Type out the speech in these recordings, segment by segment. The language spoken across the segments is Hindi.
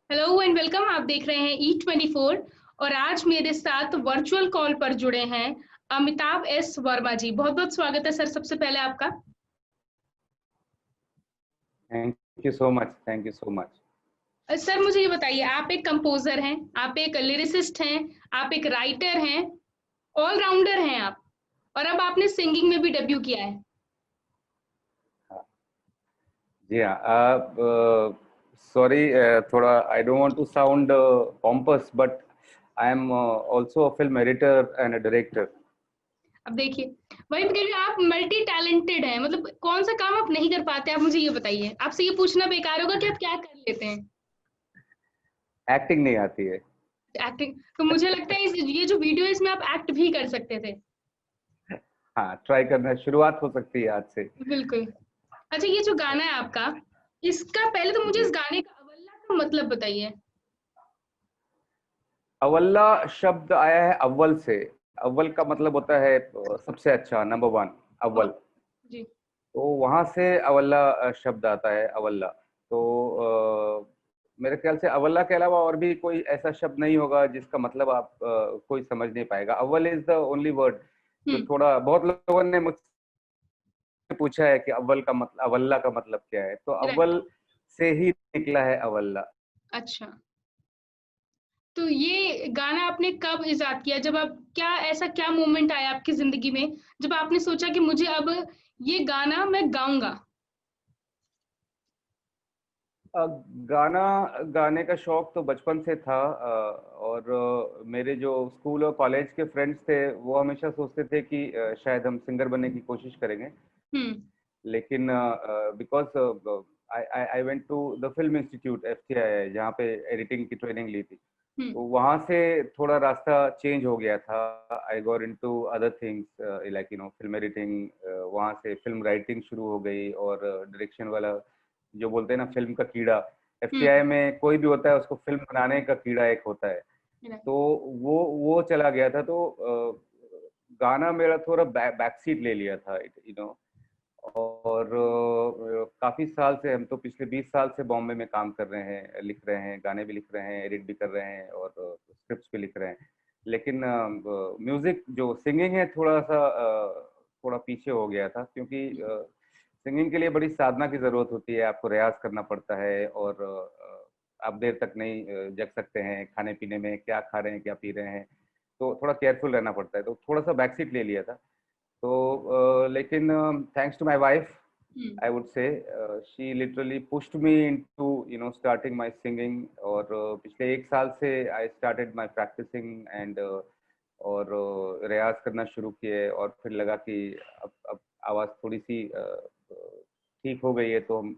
Hello and welcome. आप देख रहे हैं E24 और आज मेरे साथ वर्चुअल कॉल पर जुड़े हैं अमिताभ एस वर्मा जी। बहुत-बहुत स्वागत है सर सबसे पहले आपका। Thank you so much. Thank you so much. Sir मुझे ये बताइए, आप एक कंपोज़र हैं, आप एक लिरिसिस्ट हैं, आप एक राइटर हैं, ऑल राउंडर हैं आप और अब आपने सिंगिंग में भी डेब्यू किया है। जी हाँ, सॉरी, थोड़ा I don't want to sound pompous, but I am also a film editor and a director. अब देखिए, वही तो कह रही हूँ, आप मल्टी टैलेंटेड हैं, मतलब कौन-सा काम आप नहीं कर पाते, आप मुझे ये बताइए। आपसे ये पूछना बेकार होगा कि आप क्या कर लेते हैं? एक्टिंग नहीं आती है। एक्टिंग तो मुझे लगता है इस ये जो वीडियो है इसमें आप एक्ट भी कर सकते थे। हाँ, ट्राई करना, शुरुआत हो सकती है आज से। बिल्कुल। अच्छा, ये जो गाना है आपका, इसका पहले तो मुझे जी, इस गाने का अवल्ला का मतलब बताइए। अवल्ला शब्द आया है अव्वल से। अव्वल का मतलब होता है सबसे अच्छा, नंबर वन, अव अव्वल। जी, तो वहां से अवल्ला शब्द आता है, अवल्ला। तो मेरे ख्याल से अवल्ला के अलावा और भी कोई ऐसा शब्द नहीं होगा जिसका मतलब आप कोई समझ नहीं पाएगा। अव्वल इज द ओनली वर्ड जो हुँ, थोड़ा, बहुत लोगों ने मुझसे पूछा है कि अव्वल का मतलब, अवल्ला का मतलब क्या है, तो राइट, अव्वल से ही निकला है अवल्ला। अच्छा। तो ये गाना आपने कब इज़ाद किया? जब आप क्या ऐसा क्या मोमेंट आया आपकी ज़िंदगी में, जब आपने सोचा कि मुझे अब ये गाना मैं गाऊँगा? अ, गाना गाने का शौक तो बचपन से था, और मेरे जो स्कूल और कॉलेज के फ्रेंड्स थे वो हमेशा सोचते थे कि शायद हम सिंगर बनने की कोशिश करेंगे। हुँ, लेकिन because I went to the film institute, FTI, जहाँ पे एडिटिंग की ट्रेनिंग ली थी। हुँ, तो वहाँ से थोड़ा रास्ता चेंज हो गया था। I got into other things like film editing. वहाँ से फिल्म राइटिंग शुरू हो गई, और डायरेक्शन वाला जो बोलते हैं ना, फिल्म का कीड़ा। हुँ, FTI में कोई भी होता है, उसको फिल्म बनाने का कीड़ा एक होता है। राइट, तो वो चला गया था। तो गाना मेरा थोड़ा बैक सीट ले लिया था, और काफी साल से, हम तो पिछले 20 साल से बॉम्बे में काम कर रहे हैं, लिख रहे हैं, गाने भी लिख रहे हैं, एडिट भी कर रहे हैं, और स्क्रिप्ट्स भी लिख रहे हैं। लेकिन म्यूजिक जो सिंगिंग है, थोड़ा पीछे हो गया था, क्योंकि सिंगिंग के लिए बड़ी साधना की जरूरत होती है। आपको रियाज करना पड़ता है, और आप देर तक नहीं जग सकते हैं। खाने पीने में क्या खा रहे हैं, क्या पी रहे हैं, तो थोड़ा केयरफुल रहना पड़ता है। तो थोड़ा सा बैक सीट ले लिया था। तो लेकिन थैंक्स टू माय वाइफ, हुँ। I would say, she literally pushed me into starting my singing। और पिछले 1 साल से I started my practicing, and और रियाज करना शुरू किए, और फिर लगा कि अब आवाज़ थोड़ी सी ठीक हो गई है, तो हम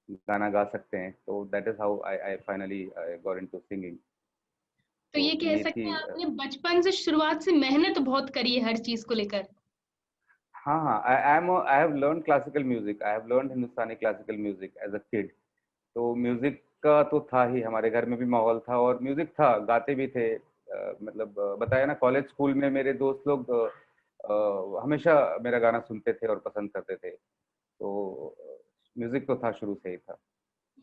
गाना गा सकते हैं। तो that is how I finally got into singing. तो ये तो कह ये सकते थी। हैं आपने बचपन से शुरुआत से मेहनत बहुत करी है हर चीज़ को लेकर। हाँ हाँ, I have learn classical music, I have learn Hindustani classical music as a kid. तो म्यूजिक का तो था ही, हमारे घर में भी माहौल था और म्यूजिक था, गाते भी थे। मतलब बताया ना, कॉलेज स्कूल में मेरे दोस्त लोग हमेशा मेरा गाना सुनते थे और पसंद करते थे। तो म्यूजिक तो था, शुरू से ही था।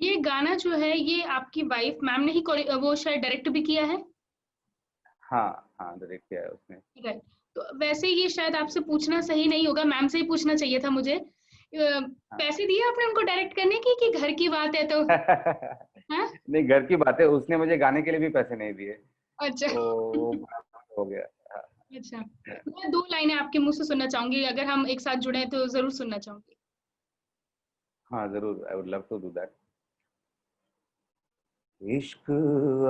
ये गाना जो है ये आपकी वाइफ मैम ने ही वो शायद डायरेक्ट भी किया है? हाँ हाँ, डायरेक्ट किया है उसने। राइट। तो वैसे ये शायद आपसे पूछना सही नहीं होगा, मैम से ही पूछना चाहिए था मुझे। हाँ। पैसे दिए आपने उनको डायरेक्ट करने की कि घर की बात है तो? हाँ? नहीं, घर की बात है, उसने मुझे गाने के लिए भी पैसे नहीं दिए। अच्छा। तो वो हो गया। हाँ। अच्छा। मैं 2 लाइनें आपके मुँह से सुनना चाहूँगी, अगर हम एक साथ जुड़े हैं तो ज़रूर सुनना चाहूँगी। हाँ, जरूर, I would love to do that. इश्क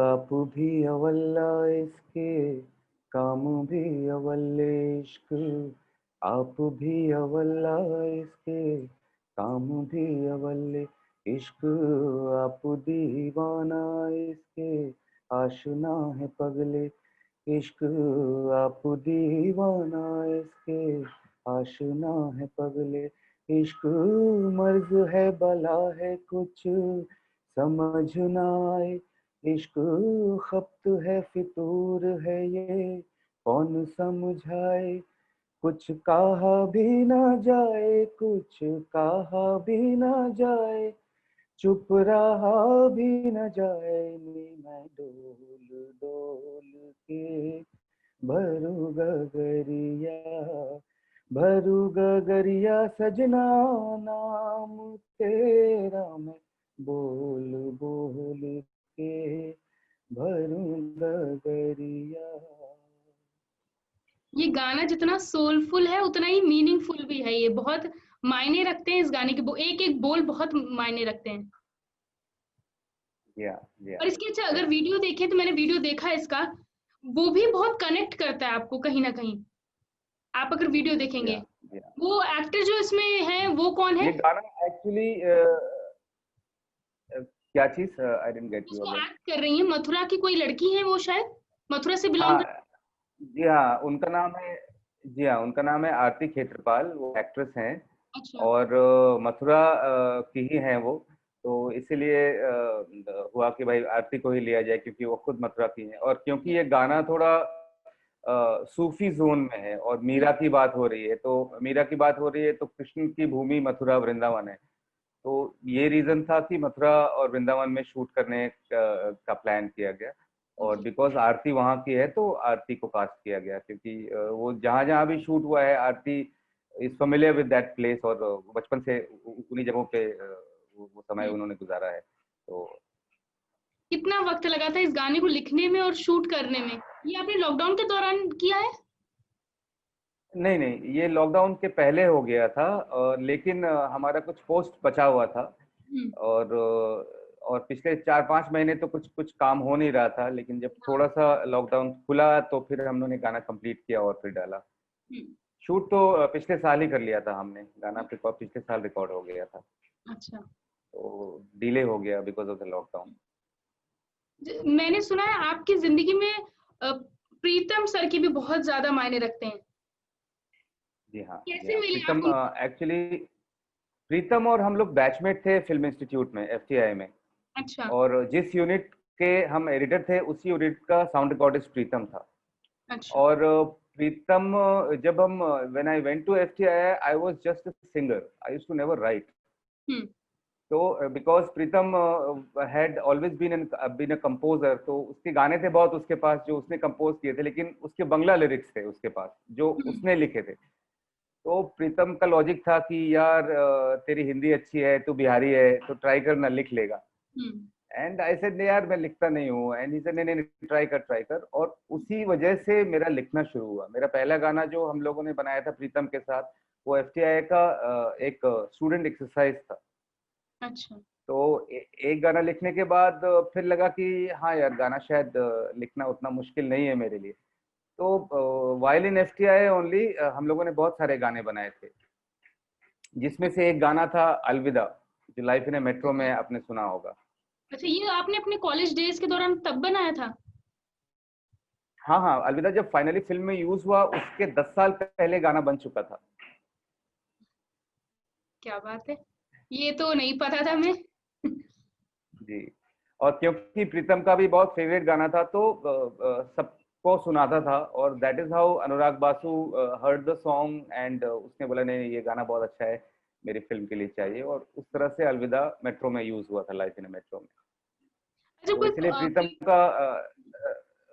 आप भी अवल्ला, इसके काम भी अवल्ले। इश्क आप भी अवल्ला, इसके काम भी अवल्ले। इश्क आप दीवाना, इसके आशना है पगले। इश्क आप दीवाना, इसके आशना है पगले। इश्क मर्ज है, बला है, कुछ समझ ना आए। इश्क खप्त है, फितूर है, ये कौन समझाए। कुछ कहा भी ना जाए, कुछ कहा भी ना जाए। चुप रहा भी न जाए नी मैं डोल डोल के, भरू गगरिया भरू गगरिया सजना, नाम तेरा मैं बोल बोल के भरू गगरिया। ये गाना जितना सोलफुल है उतना ही मीनिंगफुल भी है, ये बहुत मायने रखते हैं इस गाने के, एक एक बोल बहुत मायने रखते हैं। या या और इसके अच्छा अगर वीडियो देखें तो मैंने वीडियो देखा है इसका, वो भी बहुत कनेक्ट करता है आपको कहीं ना कहीं, आप अगर वीडियो देखेंगे। या या वो एक्टर जो इसमें है वो कौन है? ये गाना एक्चुअली क्या चीज, आई डिडंट गेट यू उसमें अगेन। एक्ट कर रही है मथुरा की कोई लड़की है, वो शायद मथुरा से बिलोंग हाँ कर। जी हाँ, उनका नाम है, जी हाँ उनका नाम है आरती खेत्रपाल, वो एक्ट्रेस हैं। अच्छा। और मथुरा की ही हैं वो। तो इसीलिए हुआ कि भाई आरती को ही लिया जाए, क्योंकि वो खुद मथुरा की हैं, और क्योंकि ये गाना थोड़ा सूफी जोन में है और मीरा की बात हो रही है, तो मीरा की बात हो रही है तो कृष्ण की भूमि मथुरा वृंदावन है। तो ये रीजन था कि मथुरा और वृंदावन में शूट करने का प्लान किया गया। और ओके। बिकॉज आरती वहाँ की है तो आरती को कास्ट किया गया, क्योंकि वो जहाँ जहाँ भी शूट हुआ है, Aarti is familiar with that place, और बचपन से उन्हीं जगहों पे वो समय उन्होंने गुजारा है। तो कितना वक्त लगा था इस गाने को लिखने में और शूट करने में? ये आपने लॉकडाउन के दौरान किया है? नहीं नहीं, ये लॉकडाउन के पहले हो गया था, लेकिन हमारा कुछ पोस्ट बचा हुआ था। हम्म। और पिछले 4-5 महीने तो कुछ कुछ काम हो नहीं रहा था, लेकिन जब थोड़ा सा लॉकडाउन खुला तो फिर हम लोगों ने गाना कंप्लीट किया और फिर डाला। हम्म। शूट तो पिछले साल ही कर लिया था हमने, गाना पिछले साल रिकॉर्ड हो गया था। अच्छा। तो डिले हो गया बिकॉज ऑफ द लॉकडाउन। मैंने सुना है आपकी जिंदगी में प्रीतम सर की भी बहुत ज्यादा मायने रखते हैं। जी हाँ जी कैसे हाँ, मिले आप प्रीतम उन? एक्चुअली प्रीतम और हम लोग बैचमेट थे फिल्म इंस्टीट्यूट में, एफटीआई में। अच्छा। और जिस यूनिट के हम एडिटर थे, उसी यूनिट का साउंड रिकॉर्डिस्ट प्रीतम था। अच्छा। और प्रीतम, जब हम when I went to FTI, I was just a singer, I used to never write. Hmm. तो because Pritam had always been a composer, तो उसके गाने थे बहुत उसके पास जो उसने कंपोज किए थे, लेकिन उसके बंगला लिरिक्स थे उसके पास जो हम्म। उसने लिखे थे। तो प्रीतम का लॉजिक था कि यार तेरी हिंदी अच्छी है, तू बिहारी है, तो ट्राई करना, लिख लेगा। हम्म। एंड आई सेड यार मैं लिखता नहीं हूँ, एंड ही सेड नहीं नहीं, ट्राई कर ट्राई कर। और उसी वजह से मेरा लिखना शुरू हुआ। मेरा पहला गाना जो हम लोगों ने बनाया था प्रीतम के साथ, वो एफटीआई का एक स्टूडेंट एक्सरसाइज था। अच्छा। तो एक गाना लिखने के बाद फिर लगा कि हाँ यार, गाना शायद लिखना उतना मुश्किल नहीं है मेरे लिए। तो वाइल इन एफटीआई ओनली हम लोगों ने बहुत सारे गाने बनाए थे, जिसमें से एक गाना था अलविदा, जो लाइफ इन ए मेट्रो में आपने सुना होगा। अच्छा, ये आपने अपने कॉलेज डेज के दौरान तब बनाया था? हाँ हाँ, अलविदा जब फाइनली फिल्म में यूज हुआ उसके 10 साल पहले गाना बन चुका था। क्या बात है, ये तो नहीं पता था मैं। जी। और क्योंकि प्रीतम का भी बहुत फेवरेट गाना था, तो सबको सुनाता था, और that is how Anurag Basu heard the song, and उसने बोला नहीं ये गाना बहुत अच्छा है, मेरी फिल्म के लिए चाहिए, और उस तरह से अलविदा मेट्रो में यूज हुआ था, लाइफ इन ए मेट्रो में। अच्छा, तो कोई इसलिए प्रीतम का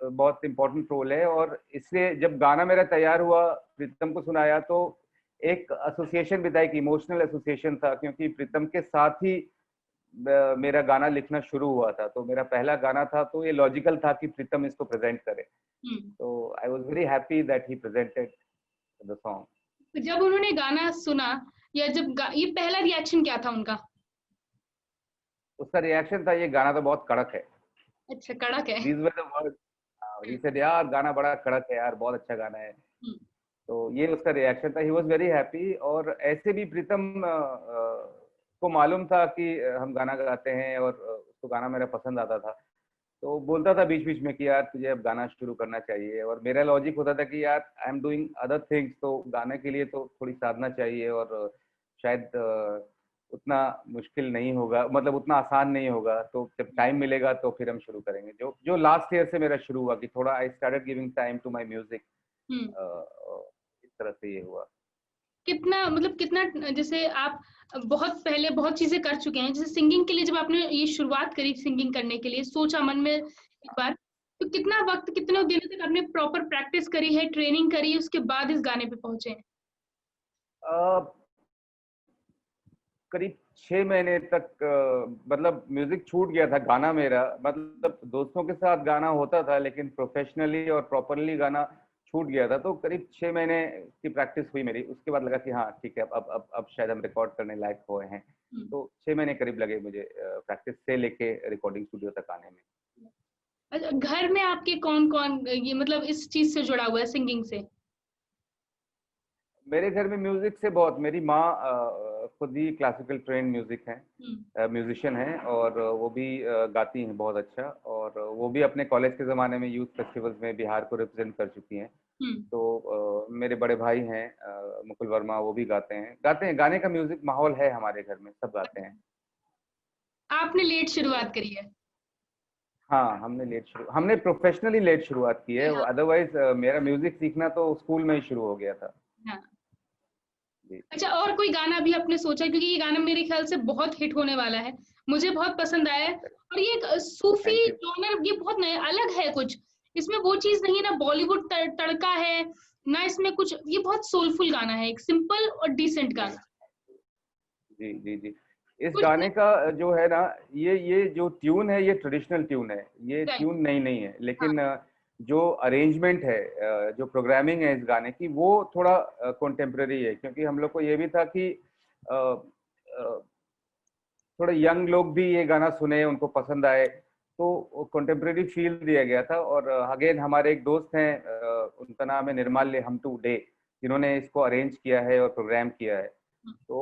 बहुत इंपॉर्टेंट रोल है। और इसलिए जब गाना मेरा तैयार हुआ, प्रीतम को सुनाया, तो एक एसोसिएशन भी था, एक इमोशनल एसोसिएशन था, क्योंकि प्रीतम के साथ ही मेरा गाना लिखना शुरू हुआ था। तो मेरा पहला गाना था, तो ये लॉजिकल था कि प्रीतम इसको प्रेजेंट करे। हम्म। तो I was very happy that he presented the song. तो जब उन्होंने गाना सुना, या ये पहला रिएक्शन क्या था उनका? उसका रिएक्शन था, ये गाना तो बहुत कड़क है। अच्छा, कड़क है। These were the word. He said यार गाना बड़ा कड़क है यार, बहुत अच्छा गाना है। हम्म। तो ये उसका रिएक्शन था, ही वॉज वेरी हैप्पी। और ऐसे भी प्रीतम को मालूम था कि हम गाना गाते हैं, और उसको गाना मेरा पसंद आता था। तो बोलता था बीच बीच में कि यार तुझे अब गाना शुरू करना चाहिए। और मेरा लॉजिक होता था कि यार I am doing other things, तो गाने के लिए तो थोड़ी साधना चाहिए, और शायद उतना मुश्किल नहीं होगा, मतलब उतना आसान नहीं होगा। तो जब टाइम मिलेगा तो फिर हम शुरू करेंगे। जो जो लास्ट ईयर से मेरा शुरू हुआ कि थोड़ा I started giving time to my music, hmm. इस तरह से ये हुआ। कितना मतलब कितना जैसे आप बहुत पहले बहुत चीज़ें कर चुके हैं, जैसे सिंगिंग के लिए जब आपने ये शुरुआत करी सिंगिंग करने के लिए, सोचा मन में एक बार, तो कितना वक़्त, कितने दिनों तक आपने प्रॉपर प्रैक्टिस करी है, ट्रेनिंग करी, उसके बाद इस गाने पे पहुँचे हैं? अ, करीब 6 महीने तक मतलब म्यूजिक छूट गया था गाना मेरा, मतलब दोस्तों के साथ गाना होता था लेकिन प्रोफेशनली और प्रॉपरली गाना छूट गया था। तो करीब 6 महीने की प्रैक्टिस हुई मेरी, उसके बाद लगा कि हाँ ठीक है, अब शायद हम रिकॉर्ड करने लायक हुए हैं। हुँ। तो 6 महीने करीब लगे मुझे प्रैक्टिस से लेके रिकॉर्डिंग स्टूडियो तक आने में। अच्छा, घर में आपके कौन-कौन ये मतलब इस चीज़ से जुड़ा हुआ है सिंगिंग से? मेरे घर में म्यूजिक से बहुत, मेरी माँ खुद ही क्लासिकल ट्रेन म्यूजिक है, हुँ, म्यूजिशियन है, और वो भी गाती हैं बहुत अच्छा, और वो भी अपने कॉलेज के ज़माने में यूथ फेस्टिवल्स में बिहार को रिप्रेजेंट कर चुकी हैं। हुँ। तो मेरे बड़े भाई हैं मुकुल वर्मा, वो भी गाते हैं, गाने का म्यूजिक माहौल है हमारे घर में, सब गाते हैं। आपने लेट शुरुआत करी है। हाँ, हमने प्रोफेशनली लेट शुरुआत की जी है, हाँ, अदरवाइज मेरा म्यूजिक सीखना तो स्कूल में ही शुरू हो गया था। हाँ। जी। अच्छा, और कोई गाना भी आपने सोचा, क्योंकि ये गाना मेरे ख्याल से बहुत हिट होने वाला है। मुझे बहुत पसंद आया है और ये एक सूफ़ी थैंक यू। जॉनर, ये बहुत नया अलग है कुछ। इसमें वो चीज़ नहीं है ना, बॉलीवुड तड़का है, ना इसमें कुछ, ये बहुत सोलफुल गाना है, एक सिंपल और डिसेंट गाना। जी, जी, जी। इस कुछ गाने का जो है ना, ये जो ट्यून है, ये ट्रेडिशनल ट्यून है। ये राइट, ट्यून नई नहीं है, हाँ, लेकिन जो अरेंजमेंट है, जो प्रोग्रामिंग है इस गाने की, वो थोड़ा कंटेम्परेरी है, क्योंकि हम लोग को ये भी था कि अ, थोड़े यंग लोग भी ये गाना सुने, उनको पसंद आए, तो कंटेम्परेरी फील दिया गया था। और अगेन हमारे एक दोस्त हैं, उनका नाम है निर्माल्य हमटू डे, जिन्होंने इसको अरेंज किया है और प्रोग्राम किया है। हुँ, तो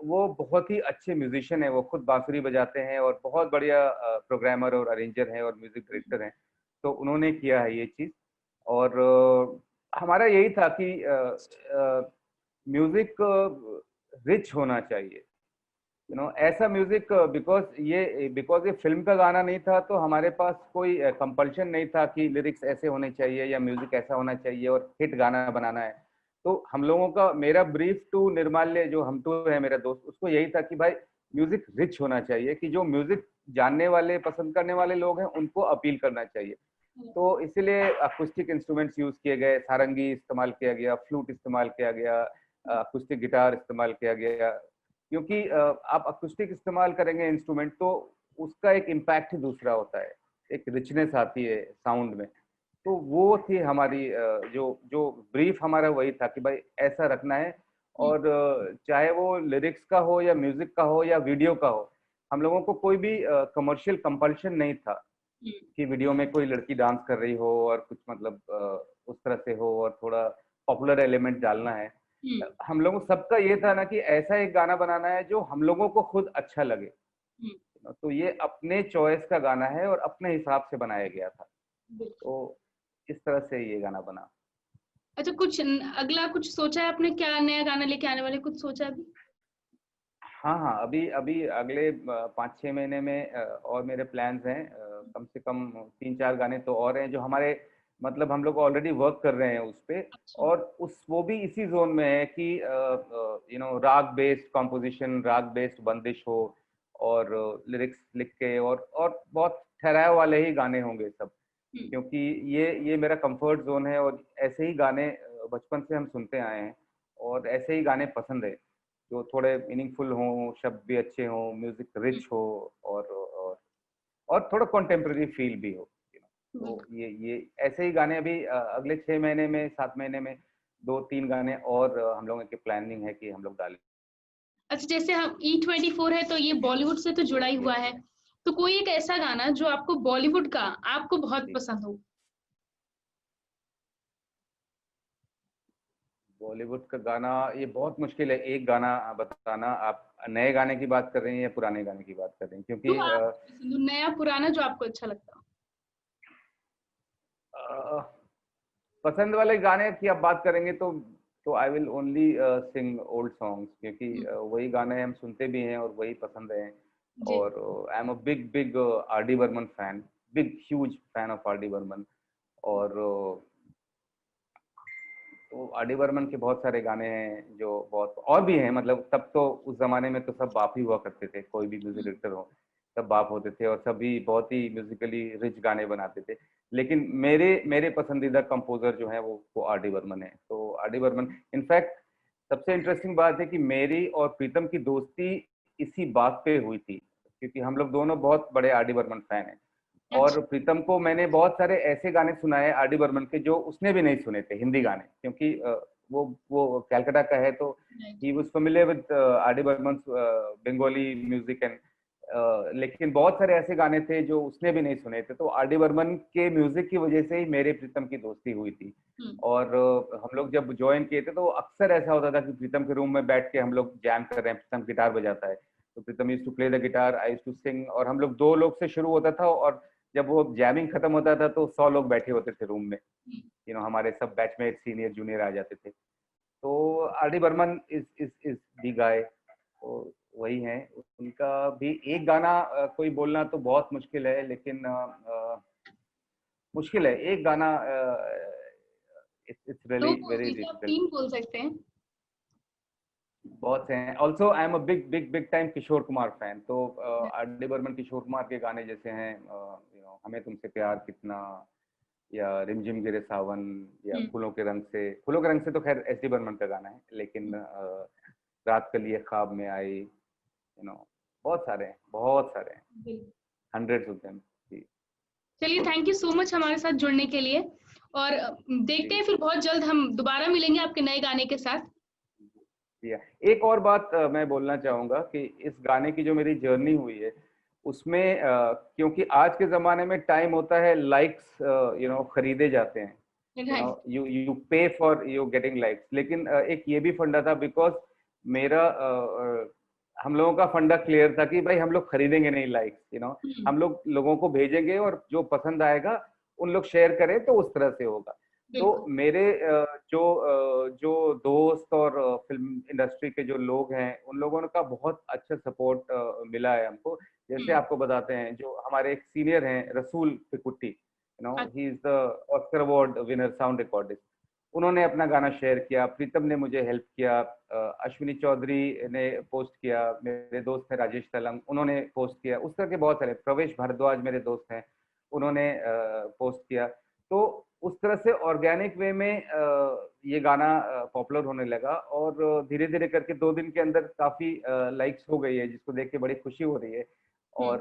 वो बहुत ही अच्छे म्यूजिशियन है, वो खुद बांसुरी बजाते हैं और बहुत बढ़िया प्रोग्रामर और अरेंजर हैं और म्यूजिक हुँ, डायरेक्टर हैं। तो उन्होंने किया है ये चीज़। और हमारा यही था कि म्यूजिक रिच होना चाहिए, ऐसा म्यूजिक, बिकॉज ये फिल्म का गाना नहीं था, तो हमारे पास कोई कंपल्शन नहीं था कि लिरिक्स ऐसे होने चाहिए या म्यूजिक ऐसा होना चाहिए और हिट गाना बनाना है। तो हम लोगों का, मेरा ब्रीफ टू निर्माल्य जो हम टू है मेरा दोस्त, उसको यही था कि भाई म्यूजिक रिच होना चाहिए, कि जो म्यूजिक जानने वाले, पसंद करने वाले लोग हैं, उनको अपील करना चाहिए। हुँ, तो इसीलिए अकुस्टिक इंस्ट्रूमेंट्स यूज किए गए, सारंगी इस्तेमाल किया गया, फ्लूट इस्तेमाल किया गया, अकुस्टिक गिटार इस्तेमाल किया गया, क्योंकि आप अकुस्टिक इस्तेमाल करेंगे इंस्ट्रूमेंट, तो उसका एक इम्पैक्ट ही दूसरा होता है, एक रिचनेस आती है साउंड में। तो वो थी हमारी जो जो ब्रीफ हमारा वही था कि भाई ऐसा रखना है। हुँ, और चाहे वो लिरिक्स का हो या म्यूजिक का हो या वीडियो का हो, हम लोगों को कोई भी कमर्शियल कंपल्शन नहीं था हुँ, कि वीडियो में कोई लड़की डांस कर रही हो और कुछ मतलब उस तरह से हो और थोड़ा पॉपुलर एलिमेंट डालना है। हुँ, हम लोगों सबका ये था ना कि ऐसा एक गाना बनाना है जो हम लोगों को खुद अच्छा लगे। हुँ, तो ये अपने चॉइस का गाना है और अपने हिसाब से बनाया गया था। बिल्कुल। तो इस तरह से ये गाना बना। अच्छा, कुछ अगला कुछ सोचा है आपने, क्या नया गाना लेके आने वाले, कुछ सोचा है अभी? हाँ, हाँ, अभी अभी अगले 5-6 महीने में और मेरे प्लान्स हैं, कम से कम 3-4 गाने तो और हैं जो हमारे, मतलब हम लोग ऑलरेडी वर्क कर रहे हैं उस पे। अच्छा, और उस वो भी इसी जोन में है कि राग बेस्ड कॉम्पोजिशन, राग बेस्ड बंदिश हो, और लिरिक्स लिख के, और बहुत ठहराए वाले ही गाने होंगे सब, हुँ, क्योंकि ये मेरा कंफर्ट जोन है, और ऐसे ही गाने बचपन से हम सुनते आए हैं, और ऐसे ही गाने पसंद है, जो थोड़े मीनिंगफुल हों, शब्द भी अच्छे हों, म्यूजिक हुँ, रिच हो, और थोड़ा कॉन्टेम्प्रेरी फील भी हो। तो बिल्कुल। ये ऐसे ही गाने अभी अगले 6 महीने में, 7 महीने में 2-3 गाने और हम लोगों की प्लानिंग है कि हम लोग डालें। अच्छा, जैसे हम E24 है तो ये बॉलीवुड से तो जुड़ा ही हुआ है। तो कोई एक ऐसा गाना जो आपको बॉलीवुड का आपको बहुत जी। पसंद हो? बॉलीवुड का गाना, ये बहुत मुश्किल है एक गाना बताना। आप नए गाने की बात कर रहे हैं या पुराने गाने की बात कर रहे हैं? जो क्योंकि आपको पसंद हो, नया पुराना जो आपको अच्छा लगता हो? अ, पसंद वाले गाने की आप बात करेंगे तो I will only sing old songs, क्योंकि हुँ, वही गाने हम सुनते भी हैं और वही पसंद है। जी। और I am a big big R D Burman fan, big huge fan of R D Burman. और तो आर डी बर्मन के बहुत सारे गाने हैं जो बहुत, और भी हैं, मतलब तब तो उस जमाने में तो सब बाप ही हुआ करते थे, कोई भी म्यूजिक डायरेक्टर हो सब बाप होते थे और सभी बहुत ही म्यूजिकली रिच गाने बनाते थे। लेकिन मेरे पसंदीदा कंपोजर जो है वो आर डी बर्मन है। तो आर डी बर्मन, इनफैक्ट सबसे इंटरेस्टिंग बात है कि मेरी और प्रीतम की दोस्ती इसी बात पे हुई थी, क्योंकि हम लोग दोनों बहुत बड़े आर डी बर्मन फैन हैं। और प्रीतम को मैंने बहुत सारे ऐसे गाने सुनाए आर डी बर्मन के जो उसने भी नहीं सुने थे, हिंदी गाने, क्योंकि वो कलकत्ता का है, तो he was familiar with R D Burman Bengali music and, लेकिन बहुत सारे ऐसे गाने थे जो उसने भी नहीं सुने थे। तो आर डी बर्मन के म्यूजिक की वजह से ही मेरे प्रीतम की दोस्ती हुई थी। और हम लोग जब ज्वाइन किए थे तो अक्सर ऐसा होता था कि प्रीतम के रूम में बैठ के हम लोग जैम कर रहे हैं, प्रीतम गिटार बजाता है तो Pritam used to play the guitar, I used to sing, और हम लोग 2 लोग से शुरू होता था और जब वो जैमिंग खत्म होता था तो 100 लोग बैठे होते थे रूम में, हमारे सब बैचमेट सीनियर जूनियर आ जाते थे। तो R D Burman is the guy, तो वही है। उनका भी एक गाना कोई बोलना तो बहुत मुश्किल है, लेकिन मुश्किल है एक गाना, इट्स रियली वेरी डिफिकल्ट। 3 बोल सकते हैं, बहुत हैं। Also I am a big time Kishore Kumar fan. तो आर डी बर्मन किशोर कुमार के गाने जैसे हैं हमें तुमसे प्यार कितना, या रिमझिम गिरे सावन, या फूलों के रंग से तो खैर एस डी बर्मन का गाना है, लेकिन रात के लिए ख्वाब में आई, बहुत सारे हैं, हंड्रेड्स ऑफ देम। चलिए, थैंक यू सो मच हमारे साथ जुड़ने के लिए, और देखते हैं फिर बहुत जल्द हम दोबारा मिलेंगे आपके नए गाने के साथ। एक और बात मैं बोलना चाहूंगा कि इस गाने की जो मेरी जर्नी हुई है उसमें क्योंकि आज के जमाने में टाइम होता है लाइक्स खरीदे जाते हैं, यू पे फॉर यू गेटिंग लाइक्स, लेकिन एक ये भी फंडा था, बिकॉज मेरा हम लोगों का फंडा क्लियर था कि भाई हम लोग खरीदेंगे नहीं लाइक्स, हम लोग लोगों को भेजेंगे और जो पसंद आएगा उन लोग शेयर करें तो उस तरह से होगा। तो मेरे जो दोस्त और फिल्म इंडस्ट्री के जो लोग हैं उन लोगों का बहुत अच्छा सपोर्ट मिला है हमको। जैसे आपको बताते हैं, जो हमारे एक सीनियर हैं Resul Pookutty, he is the Oscar award winner sound recordist, उन्होंने अपना गाना शेयर किया, प्रीतम ने मुझे हेल्प किया, अश्विनी चौधरी ने पोस्ट किया, मेरे दोस्त हैं राजेश तलंग, उन्होंने पोस्ट किया, उस तरह के बहुत सारे, प्रवेश भारद्वाज मेरे दोस्त हैं, उन्होंने पोस्ट किया। तो उस तरह से ऑर्गेनिक वे में ये गाना पॉपुलर होने लगा और धीरे धीरे करके 2 दिन के अंदर काफी लाइक्स हो गई है, जिसको देख के बड़ी खुशी हो रही है। और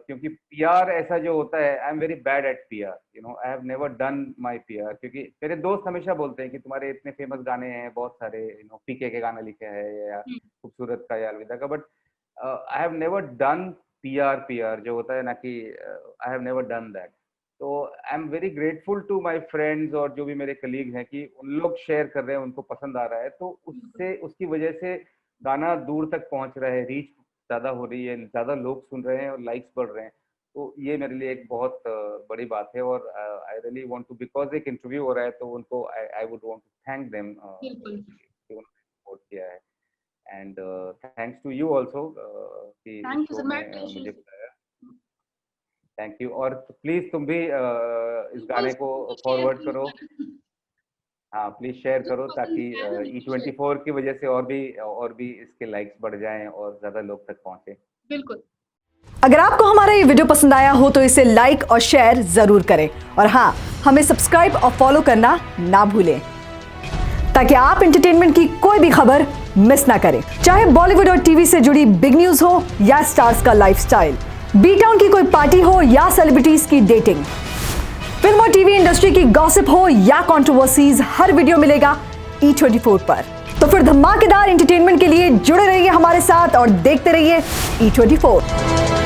क्योंकि पीआर ऐसा जो होता है, आई am very bad at PR, I have never done my PR, क्योंकि मेरे दोस्त हमेशा बोलते हैं कि तुम्हारे इतने फेमस गाने हैं बहुत सारे, पीके के गाना लिखे हैं या खूबसूरत का या अलविदा का, but I have never done PR जो होता है ना, कि I have never done that. तो I am very grateful to my friends और जो भी मेरे कलीग हैं कि उन लोग शेयर कर रहे हैं, उनको पसंद आ रहा है, तो उसकी वजह से गाना दूर तक पहुंच रहा है, रीच ज्यादा हो रही है, ज्यादा लोग सुन रहे हैं और लाइक्स बढ़ रहे हैं। तो ये मेरे लिए एक बहुत बड़ी बात है और I really want to, because एक इंटरव्यू हो रहा है तो उनको I would want to thank them कि उन्होंने सपोर्ट किया है, and thanks to you also कि मुझे बुलाया। Thank you. और प्लीज तुम भी इस गाने को फॉरवर्ड करो, हाँ प्लीज शेयर करो, ताकि E24 की वजह से और भी इसके लाइक्स बढ़ जाएं और ज्यादा लोग तक पहुंचे। बिल्कुल। अगर आपको हमारा ये वीडियो पसंद आया हो तो इसे लाइक और शेयर जरूर करें, और हाँ, हमें सब्सक्राइब और फॉलो करना ना भूलें, ताकि आप एंटरटेनमेंट की कोई भी खबर मिस ना करें, चाहे बॉलीवुड और टीवी से जुड़ी बिग न्यूज हो या स्टार्स का लाइफस्टाइल, बी टाउन की कोई पार्टी हो या सेलिब्रिटीज की डेटिंग, फिल्म और टीवी इंडस्ट्री की गॉसिप हो या कंट्रोवर्सीज, हर वीडियो मिलेगा E24 पर। तो फिर धमाकेदार एंटरटेनमेंट के लिए जुड़े रहिए हमारे साथ और देखते रहिए E24।